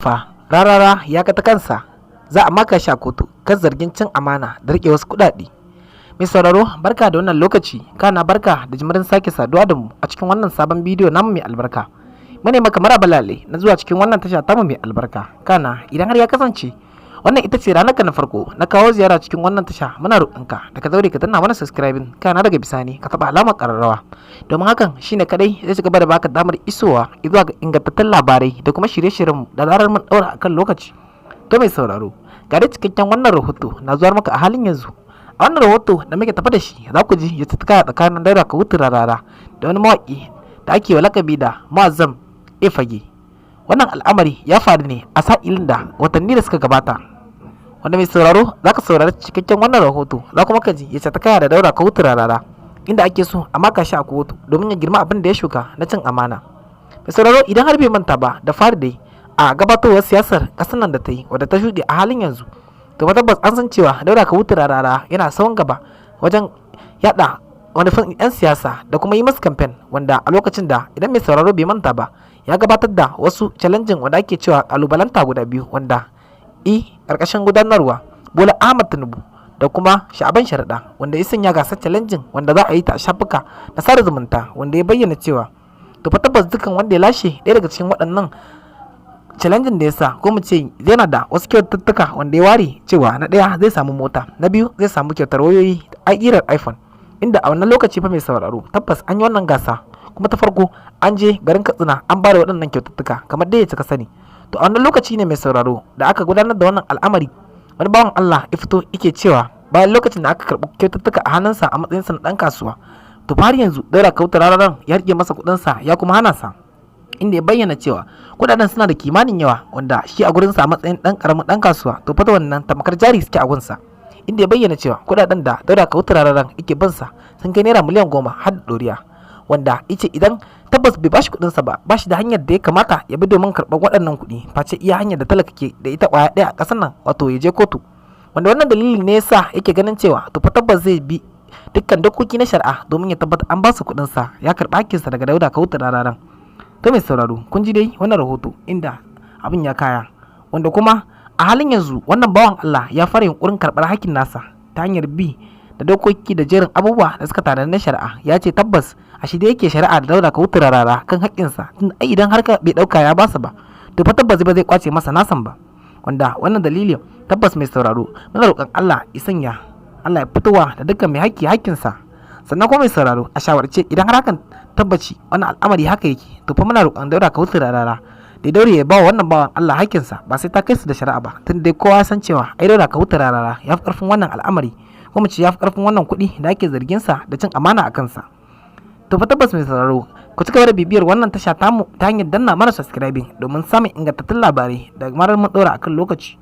fa rarara ya ga ta kansa za a maka shi a kotu kan zargin cin amana da rike wasu kuɗaɗe. Mai sauraro barka da wannan lokaci, kana barka da jimirin sake saduwa da mu a cikin wannan sabon bidiyo namu mai albarka. Mune maka maraba lale na zuwa cikin wannan tasha tamu mai albarka. Kana idan har ya kasance wannan ita ce ranar na farko na kawo ziyara cikin wannan tasha, muna roƙonka da ka zaure ka danna mana subscribing, kana daga bisani ka taba alamar ƙararrawa, domin hakan shine kadai zai ci gaba da baka damar isowa zuwa ga ingantattun labarai da kuma shirye-shiryen da zarar mun daura akan lokaci. To mai sauraro, ga da cikakken wannan rahoto na zuwa maka a halin yanzu. A wannan rahoto da muke tafa da shi za ku ji ya tuka tsakanin Daura Kawutu Rarara da wani mawaƙi da ake wa lakabi da Muazzam Fage. Wannan al'amari ya faru ne a sa'ilin da watanni da suka gabata, wanda mai sauraro za ka saurari cikakken wannan rahoto, za kuma ka ji ya ta kaya da Daura Kawutu Rarara inda ake so a maka shi a kotu domin ya girma abin da ya shuka na cin amana. Mai sauraro idan har bai manta ba da fari dai a gabatowar siyasar ƙasar nan da ta yi wadda ta shuɗe a halin yanzu, to tabbas an san cewa Daura Kawutu Rarara yana sawan gaba wajen yada wani fan 'yan siyasa da kuma yi masu kamfen, wanda a lokacin da idan mai sauraro bai manta ba ya gabatar da wasu challenging wanda ake cewa kalubalanta guda biyu, wanda karkashin gudanarwa Bola Ahmad Tinubu da kuma Sha'aban Sharaɗa, wanda ya sanya gasar challenging wanda za a yi ta a shafuka na sada zumunta, wanda ya bayyana cewa to fa tabbas dukkan wanda ya lashe ɗaya daga cikin waɗannan challenging da ya sa, ko mu ce yana da wasu kyaututtuka wanda ya ware cewa na ɗaya zai samu mota, na biyu zai samu kyautar wayoyi a ƙirar iPhone, inda a wannan lokaci fa mai sauraro tabbas an yi wannan gasa kuma ta farko an je garin Katsina an ba da waɗannan kyaututtuka kamar dai ya cika sani. To a wannan lokaci ne mai sauraro da aka gudanar da wannan al'amari, wani bawan Allah ya fito yake cewa bayan lokacin da aka karɓi kyaututtuka a hannunsa a matsayinsa na ɗan kasuwa, to har yanzu Daura Kawutu Rarara ya rike masa kuɗinsa ya kuma hana sa, inda ya bayyana cewa kuɗaɗen suna da kimanin yawa, wanda shi a gurinsa a matsayin ɗan ƙaramin ɗan kasuwa to fata wannan tamkar jari suke a gunsa, inda ya bayyana cewa kuɗaɗen da Daura Kawutu Rarara yake bansa sun kai naira miliyan 10 har da ɗoriya, wanda yace idan tabbas bai bashi kuɗinsa ba bashi da hanyar da ya kamata ya bi domin karɓar waɗannan kuɗi face iya hanyar da talaka ke da ita ƙwaya ɗaya a ƙasar nan, wato ya je kotu, wanda wannan dalili ne yasa yake ganin cewa to fa tabbas zai bi dukkan dokoki na shari'a domin ya tabbata an ba su kuɗinsa ya karɓi hakkinsa daga Daura Kawutu Rarara. To mai sauraro kun ji dai wannan rahoto inda abin ya kaya, wanda kuma a halin yanzu wannan bawan Allah ya fara yunkurin karɓar hakkin nasa ta hanyar bi da dokoki da jerin abubuwa da suka tanadi na shari'a. Ya ce tabbas a shi da yake shari'a da Daura Kawutu Rarara kan haƙƙinsa, tun idan har bai ɗauka ya basa ba to fa tabbas ba zai kwace masa nasan ba, wanda wannan dalilin tabbas mai sauraro muna roƙon Allah ya sanya Allah ya fitowa da dukkan mai haƙƙi haƙƙinsa. Sannan kuma mai sauraro a shawarce idan har hakan tabbaci wannan al'amari haka yake, to fa muna roƙon Daura Kawutu Rarara da daure ya ba wannan bawan Allah haƙƙinsa ba sai ta kai su da shari'a ba, tun dai kowa san cewa ai Daura Kawutu Rarara ya fi ƙarfin wannan al'amari, kuma ce ya fi ƙarfin wannan kuɗi da ake zargin sa da cin amana a kansa. To fa tabbas mai sauraro ku ci gaba da bibiyar wannan tasha tamu ta hanyar danna mana subscribing domin samun ingantattun labarai da marar mun ɗora akan lokaci.